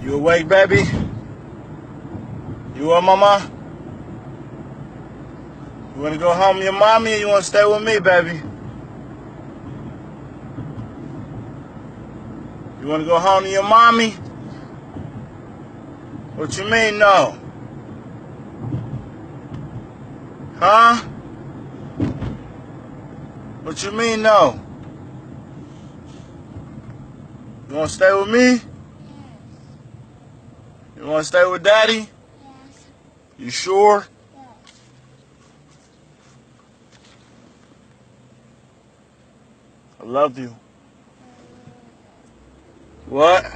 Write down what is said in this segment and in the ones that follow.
You awake, baby? You up, mama? You want to go home to your mommy or you want to stay with me, baby? You want to go home to your mommy? What you mean, no? Huh? What you mean, no? You want to stay with me? You want to stay with Daddy? Yes. You sure? Yes. I love you. What?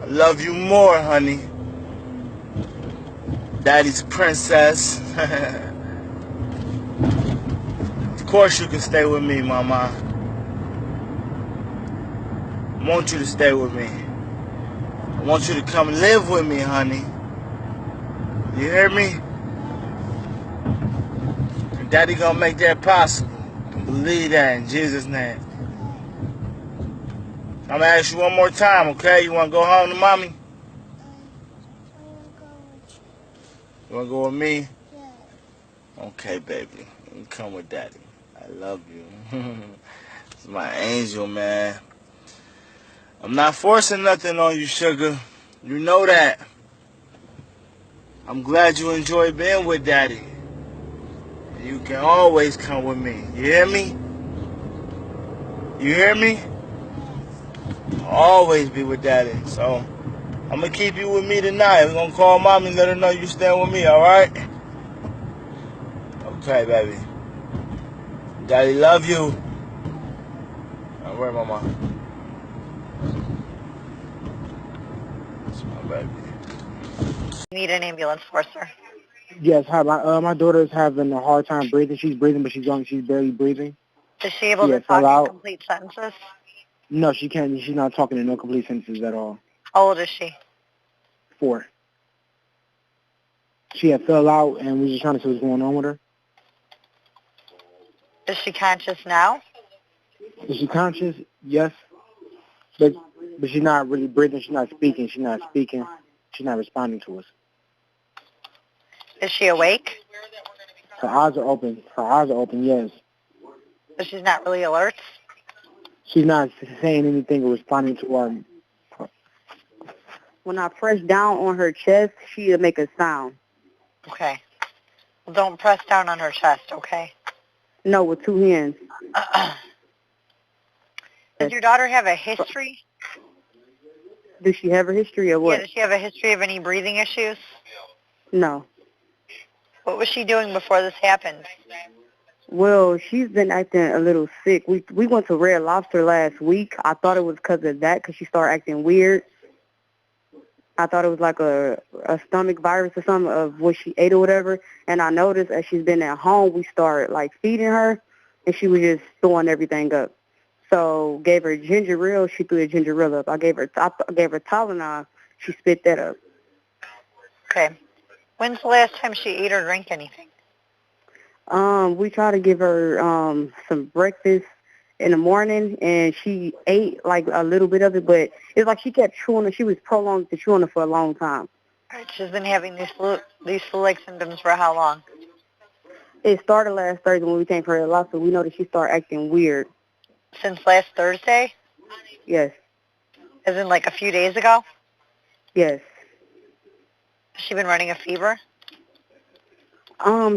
I love you more, honey. Daddy's princess. Of course you can stay with me, mama. I want you to stay with me. I want you to come live with me, honey. You hear me? And Daddy gonna make that possible. Believe that in Jesus' name. I'm gonna ask you one more time, okay? You wanna go home to mommy? You wanna go with me? Yeah. Okay, baby. You come with Daddy. I love you. It's my angel, man. I'm not forcing nothing on you, sugar. You know that. I'm glad you enjoy being with Daddy. You can always come with me. You hear me? You hear me? Always be with Daddy. So, I'm going to keep you with me tonight. We're going to call Mommy and let her know you stand with me, alright? Okay, baby. Daddy love you. Alright, Mama. That's my baby. Need an ambulance for, sir. Yes, hi. My daughter's having a hard time breathing. She's breathing, but she's barely breathing. Is she able Yeah, to talk fell in out. complete sentences? No, she can't. She's not talking in no complete sentences at all. How old is she? 4. She had fell out, and we were just trying to see what's going on with her. Is she conscious now? Is she conscious? Yes, but she's not really breathing. She's not speaking. She's not speaking. She's not responding to us. Is she awake? Her eyes are open. Her eyes are open. Yes. But she's not really alert? She's not saying anything or responding to our. When I press down on her chest, she'll make a sound. Okay. Well, don't press down on her chest, okay? No, with 2 hands. Does your daughter have a history? Does she have a history of what? Yeah, does she have a history of any breathing issues? No. What was she doing before this happened? Well, she's been acting a little sick. We went to Red Lobster last week. I thought it was because of that, because she started acting weird. I thought it was like a stomach virus or something of what she ate or whatever. And I noticed as she's been at home, we started like feeding her, and she was just throwing everything up. So gave her ginger ale. She threw the ginger ale up. I gave her Tylenol. She spit that up. Okay. When's the last time she ate or drank anything? We tried to give her some breakfast in the morning, and she ate like a little bit of it, but it's like she kept chewing it. She was prolonged to chewing it for a long time. All right, she's been having these flu-like symptoms for how long? It started last Thursday when we came for her lot, so we know that she started acting weird. Since last Thursday? Yes. As in like a few days ago? Yes. Has she been running a fever?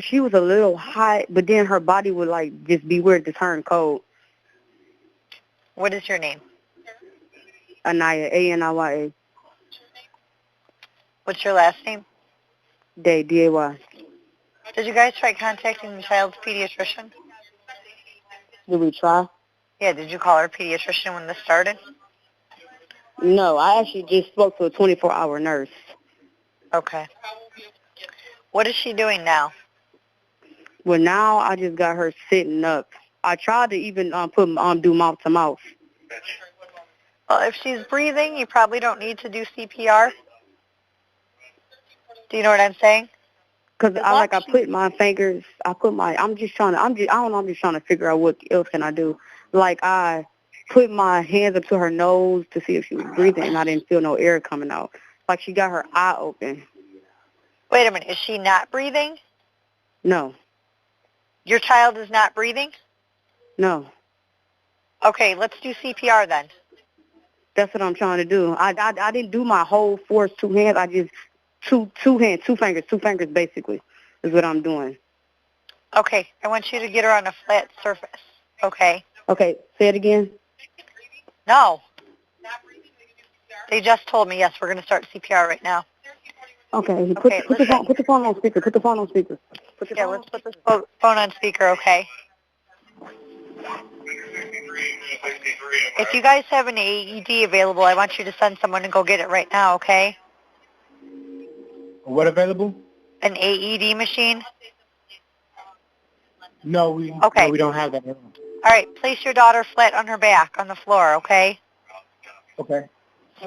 She was a little hot, but then her body would like just be weird to turn cold. What is your name? Aniya, A-N-I-Y-A. What's your last name? Day, D-A-Y. Did you guys try contacting the child's pediatrician? Did we try? Yeah, did you call our pediatrician when this started? No, I actually just spoke to a 24-hour nurse. Okay. What is she doing now? Well, now I just got her sitting up. I tried to even do mouth to mouth. Well, if she's breathing, you probably don't need to do CPR. Do you know what I'm saying? Cause I put my fingers. I'm just trying to figure out what else can I do. Like I put my hands up to her nose to see if she was breathing, and I didn't feel no air coming out. Like she got her eye open. Wait a minute. Is she not breathing? No. Your child is not breathing? No. Okay, let's do CPR then. That's what I'm trying to do. I didn't do my whole force, two hands. I just two fingers basically is what I'm doing. Okay, I want you to get her on a flat surface. Okay. Okay, say it again. No. They just told me, yes, we're going to start CPR right now. Okay, put the phone on speaker. Put the phone on speaker. Let's put the phone on speaker, okay? If you guys have an AED available, I want you to send someone to go get it right now, okay? What available? An AED machine? No, we don't have that. All right, place your daughter flat on her back on the floor, okay? Okay.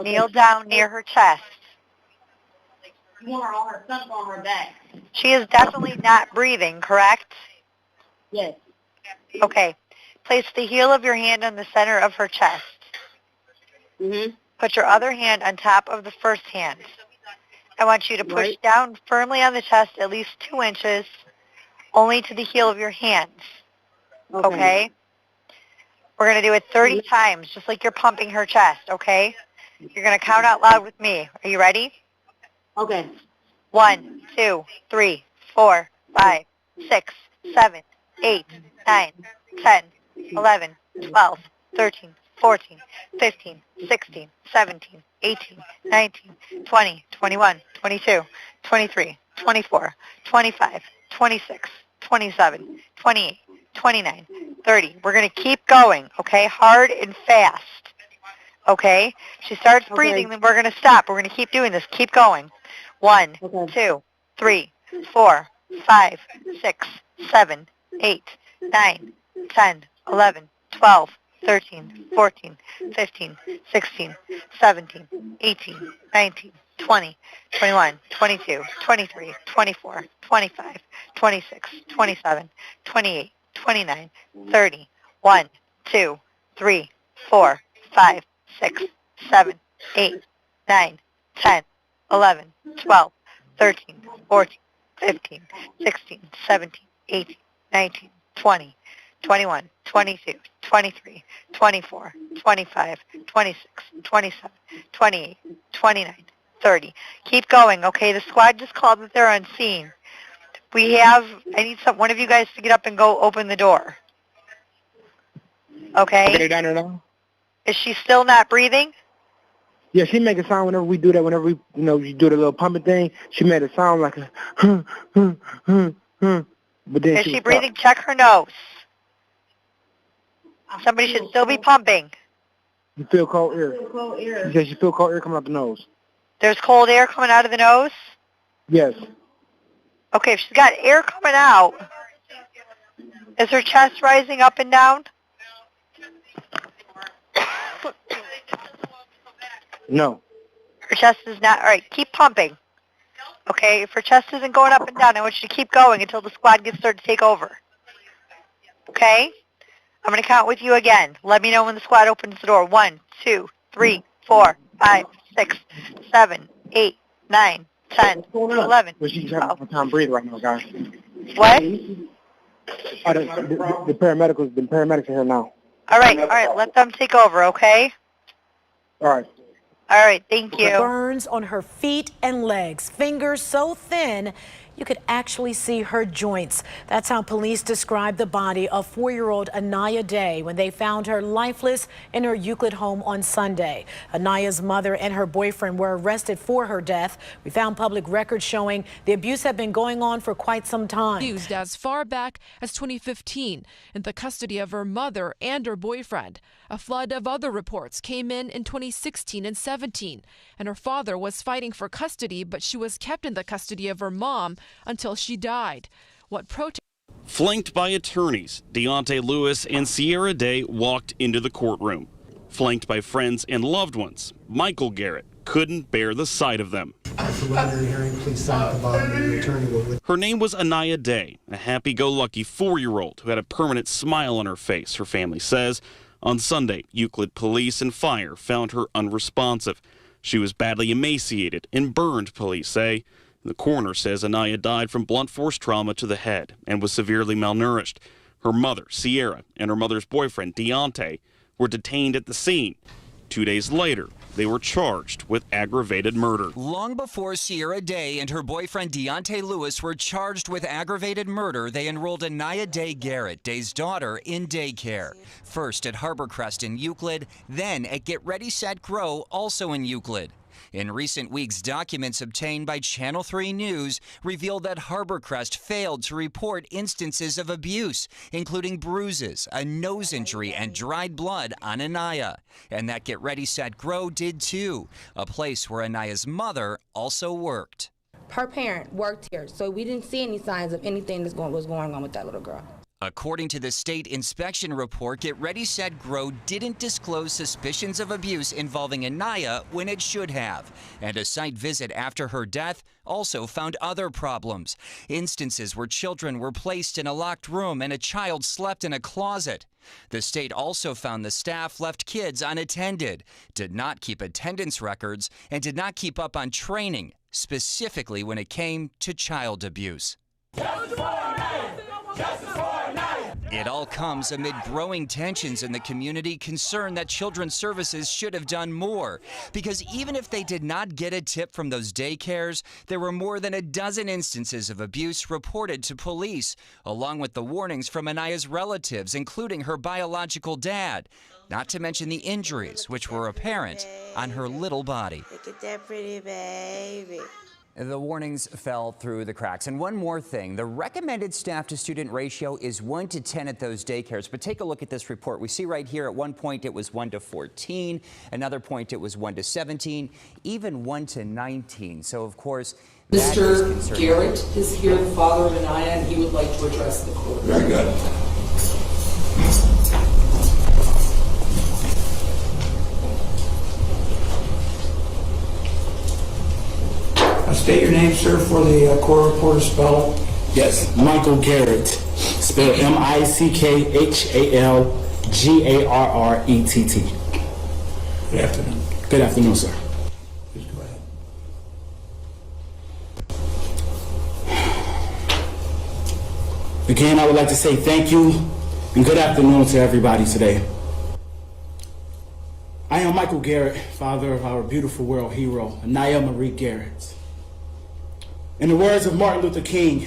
Kneel down near her chest. You want all her stuff on her back. She is definitely not breathing, correct? Yes. Okay. Place the heel of your hand on the center of her chest. Mhm. Put your other hand on top of the first hand. I want you to push down firmly on the chest at least 2 inches, only to the heel of your hands. Okay? We're going to do it 30 times, just like you're pumping her chest, okay? You're going to count out loud with me. Are you ready? Okay. 1, 2, 3, 4, 5, 6, 7, 8, 9, 10, 11, 12, 13, 14, 15, 16, 17, 18, 19, 20, 21, 22, 23, 24, 25, 26, 27, 28, 29, 30. We're going to keep going, okay? Hard and fast, okay? If she starts breathing, then we're going to stop. We're going to keep doing this. Keep going. 1, 2, 3, 4, 5, 6, 7, 8, 9, 10, 11, 12, 13, 14, 15, 16, 17, 18, 19, 20, 21, 22, 23, 24, 25, 26, 27, 28, 29, 30, 1, 2, 3, 4, 5, 6, 7, 8, 9, 10, 11, 12, 13, 14, 15, 16, 17, 18, 19, 20, 21, 22, 23, 24, 25, 26, 27, 28, 29, 30. Keep going, okay? The squad just called that they're on scene. I need one of you guys to get up and go open the door. Okay? Get her down there now? Is she still not breathing? Yeah, she make a sound whenever we do that. Whenever we, you do the little pumping thing, she made a sound like a But then is she breathing? Check her nose. Somebody should still be pumping. You feel cold air. She says you feel cold air coming out the nose. There's cold air coming out of the nose? Yes. Okay, if she's got air coming out, is her chest rising up and down? No. Her chest is not. All right, keep pumping. Okay, if her chest isn't going up and down, I want you to keep going until the squad gets there to take over. Okay? I'm going to count with you again. Let me know when the squad opens the door. 1, 2, 3, 4, 5, 6, 7, 8, 9, 10, 11, Well, she's having a hard time breathing right now, guys. What? Oh, the paramedics are here now. All right, let them take over, okay? All right. All right, thank you. Burns on her feet and legs, fingers so thin you could actually see her joints. That's how police described the body of 4-year-old Aniya Day when they found her lifeless in her Euclid home on Sunday. Aniya's mother and her boyfriend were arrested for her death. We found public records showing the abuse had been going on for quite some time. Used as far back as 2015 in the custody of her mother and her boyfriend. A flood of other reports came in 2016 and 17, and her father was fighting for custody, but she was kept in the custody of her mom until she died. Flanked by attorneys, Deontay Lewis and Sierra Day walked into the courtroom. Flanked by friends and loved ones, Michael Garrett couldn't bear the sight of them. Her name was Aniya Day, a happy-go-lucky 4-year-old who had a permanent smile on her face, her family says. On Sunday, Euclid police and fire found her unresponsive. She was badly emaciated and burned, police say. The coroner says Aniya died from blunt force trauma to the head and was severely malnourished. Her mother, Sierra, and her mother's boyfriend, Deontay, were detained at the scene. 2 days later, they were charged with aggravated murder. Long before Sierra Day and her boyfriend Deontay Lewis were charged with aggravated murder, they enrolled Aniya Day-Garrett, Day's daughter, in daycare. First at Harborcrest in Euclid, then at Get Ready, Set, Grow, also in Euclid. In recent weeks, documents obtained by Channel 3 News revealed that Harborcrest failed to report instances of abuse, including bruises, a nose injury, and dried blood on Aniya. And that Get Ready, Set, Grow did too, a place where Aniya's mother also worked. Her parent worked here, so we didn't see any signs of anything that was going on with that little girl. According to the state inspection report, Get Ready, Set, Grow didn't disclose suspicions of abuse involving Aniya when it should have. And a site visit after her death also found other problems. Instances where children were placed in a locked room and a child slept in a closet. The state also found the staff left kids unattended, did not keep attendance records, and did not keep up on training, specifically when it came to child abuse. It all comes amid growing tensions in the community, concern that Children's Services should have done more. Because even if they did not get a tip from those daycares, there were more than a dozen instances of abuse reported to police, along with the warnings from Aniya's relatives, including her biological dad. Not to mention the injuries, which were apparent on her little body. Look at that pretty baby. The warnings fell through the cracks. And one more thing, the recommended staff-to-student ratio is 1 to 10 at those daycares. But take a look at this report. We see right here at one point it was 1 to 14, another point it was 1 to 17, even 1 to 19. So, of course, Mr. Garrett is here, the father of Aniya, and he would like to address the court. Very good. State your name, sir, for the court reporter spell. Yes, Michael Garrett, spelled M-I-C-K-H-A-L-G-A-R-R-E-T-T. Good afternoon. Good afternoon, sir. Please go ahead. Again, I would like to say thank you and good afternoon to everybody today. I am Michael Garrett, father of our beautiful world hero, Aniya Marie Garrett. In the words of Martin Luther King,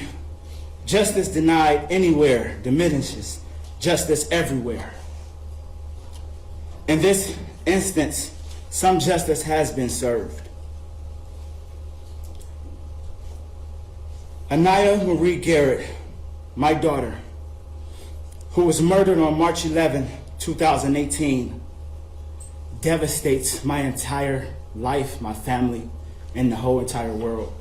justice denied anywhere diminishes justice everywhere. In this instance, some justice has been served. Aniya Marie Garrett, my daughter, who was murdered on March 11, 2018, devastates my entire life, my family, and the whole entire world.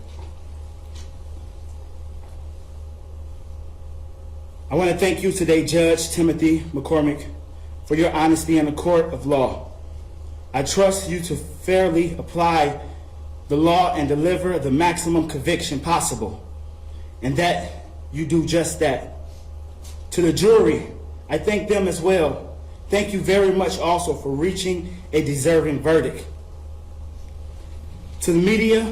I want to thank you today, Judge Timothy McCormick, for your honesty in the court of law. I trust you to fairly apply the law and deliver the maximum conviction possible, and that you do just that. To the jury, I thank them as well. Thank you very much also for reaching a deserving verdict. To the media,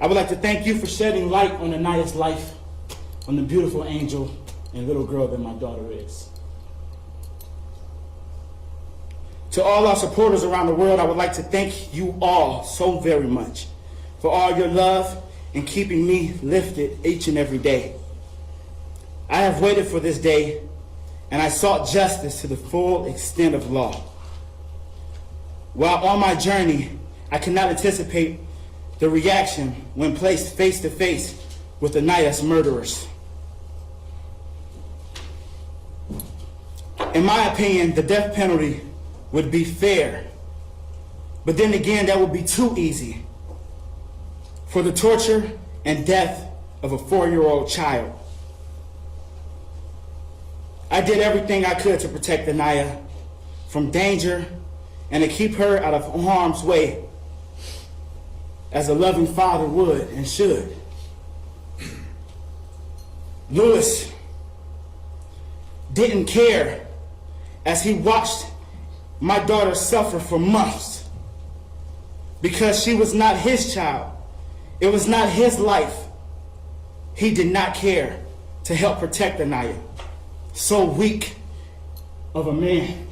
I would like to thank you for shedding light on Aniya's life, on the beautiful angel and little girl that my daughter is. To all our supporters around the world, I would like to thank you all so very much for all your love and keeping me lifted each and every day. I have waited for this day, and I sought justice to the full extent of law. While on my journey, I cannot anticipate the reaction when placed face to face with Aniya's murderers. In my opinion, the death penalty would be fair, but then again, that would be too easy for the torture and death of a 4-year-old child. I did everything I could to protect Aniya from danger and to keep her out of harm's way, as a loving father would and should. Lewis didn't care as he watched my daughter suffer for months because she was not his child. It was not his life. He did not care to help protect Aniya. So weak of a man.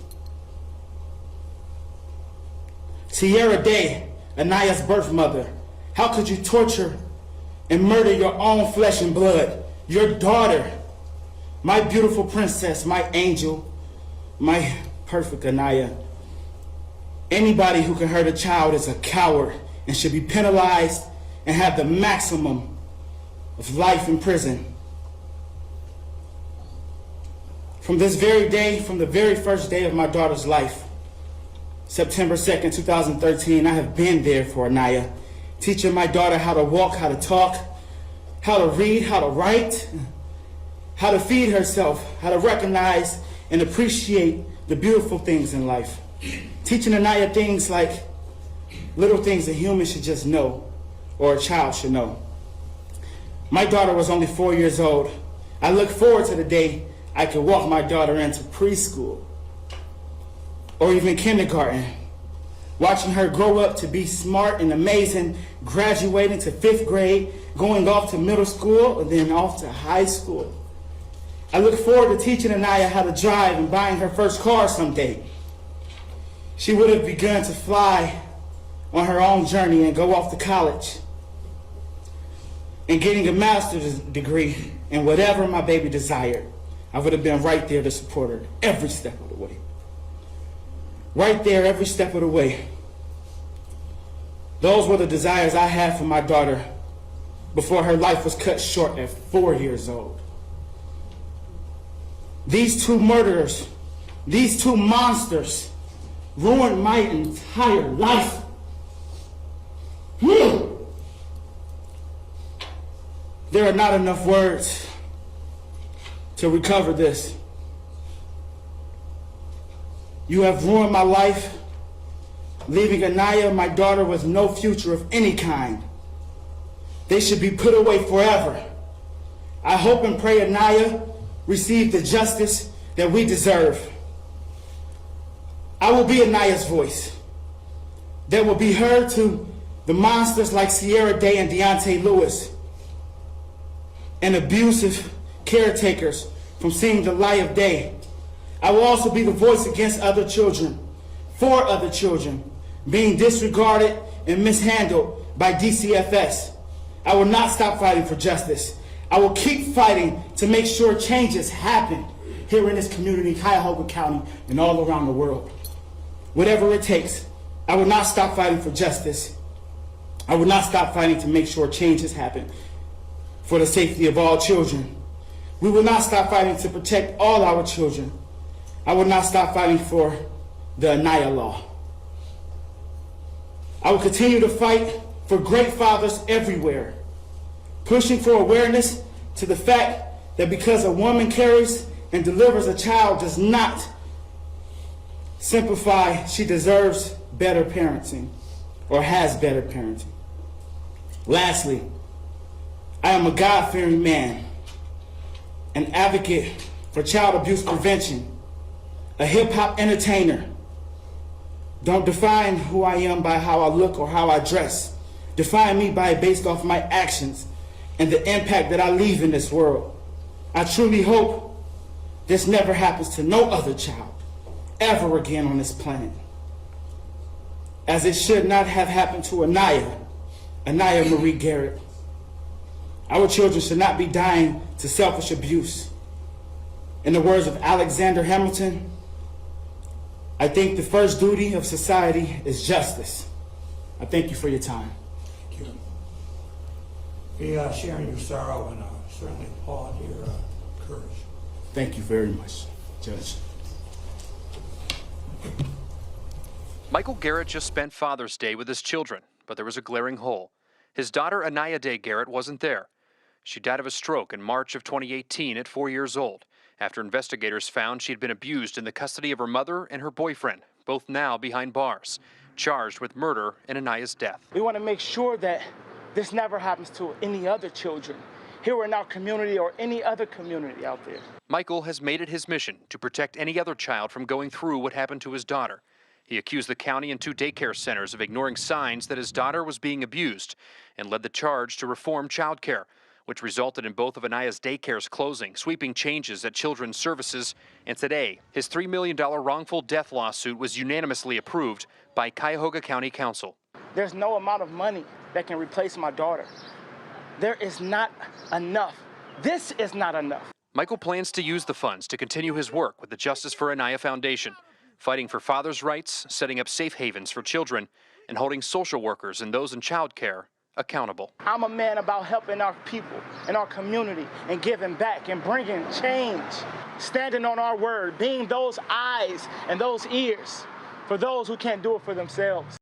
Sierra Day, Aniya's birth mother, how could you torture and murder your own flesh and blood? Your daughter, my beautiful princess, my angel, my perfect Aniya. Anybody who can hurt a child is a coward and should be penalized and have the maximum of life in prison. From this very day, from the very first day of my daughter's life, September 2nd, 2013, I have been there for Aniya, teaching my daughter how to walk, how to talk, how to read, how to write, how to feed herself, how to recognize and appreciate the beautiful things in life. Teaching Aniya things like little things a human should just know, or a child should know. My daughter was only 4 years old. I look forward to the day I could walk my daughter into preschool or even kindergarten, watching her grow up to be smart and amazing, graduating to 5th grade, going off to middle school, and then off to high school. I look forward to teaching Aniya how to drive and buying her first car someday. She would have begun to fly on her own journey and go off to college and getting a master's degree in whatever my baby desired. I would have been right there to support her every step of the way. Right there every step of the way. Those were the desires I had for my daughter before her life was cut short at 4 years old. These two murderers, these two monsters, ruined my entire life. There are not enough words to recover this. You have ruined my life, leaving Aniya, my daughter, with no future of any kind. They should be put away forever. I hope and pray Aniya receive the justice that we deserve. I will be Aniya's voice that will be heard to the monsters like Sierra Day and Deontay Lewis and abusive caretakers from seeing the light of day. I will also be the voice against other children, for other children, being disregarded and mishandled by DCFS. I will not stop fighting for justice. I will keep fighting to make sure changes happen here in this community, Cuyahoga County, and all around the world. Whatever it takes, I will not stop fighting for justice. I will not stop fighting to make sure changes happen for the safety of all children. We will not stop fighting to protect all our children. I will not stop fighting for the Aniya law. I will continue to fight for great fathers everywhere, pushing for awareness to the fact that because a woman carries and delivers a child does not simplify she deserves better parenting or has better parenting. Lastly, I am a God-fearing man, an advocate for child abuse prevention, a hip-hop entertainer. Don't define who I am by how I look or how I dress. Define me based off my actions and the impact that I leave in this world. I truly hope this never happens to no other child ever again on this planet, as it should not have happened to Aniya Marie Garrett. Our children should not be dying to selfish abuse. In the words of Alexander Hamilton, I think the first duty of society is justice. I thank you for your time. Thank you. Be sharing your sorrow and certainly applaud your courage. Thank you very much, Judge. Michael Garrett just spent Father's Day with his children, but there was a glaring hole. His daughter, Aniya Day-Garrett, wasn't there. She died of a stroke in March of 2018 at 4 years old, after investigators found she'd been abused in the custody of her mother and her boyfriend, both now behind bars, charged with murder and Aniya's death. We want to make sure that this never happens to any other children here in our community or any other community out there. Michael has made it his mission to protect any other child from going through what happened to his daughter. He accused the county and 2 daycare centers of ignoring signs that his daughter was being abused and led the charge to reform child care, which resulted in both of Aniya's daycares closing, sweeping changes at children's services, and today, his $3 million wrongful death lawsuit was unanimously approved by Cuyahoga County Council. There's no amount of money that can replace my daughter. There is not enough. This is not enough. Michael plans to use the funds to continue his work with the Justice for Aniya Foundation, fighting for fathers' rights, setting up safe havens for children, and holding social workers and those in child care accountable. I'm a man about helping our people and our community and giving back and bringing change, standing on our word, being those eyes and those ears for those who can't do it for themselves.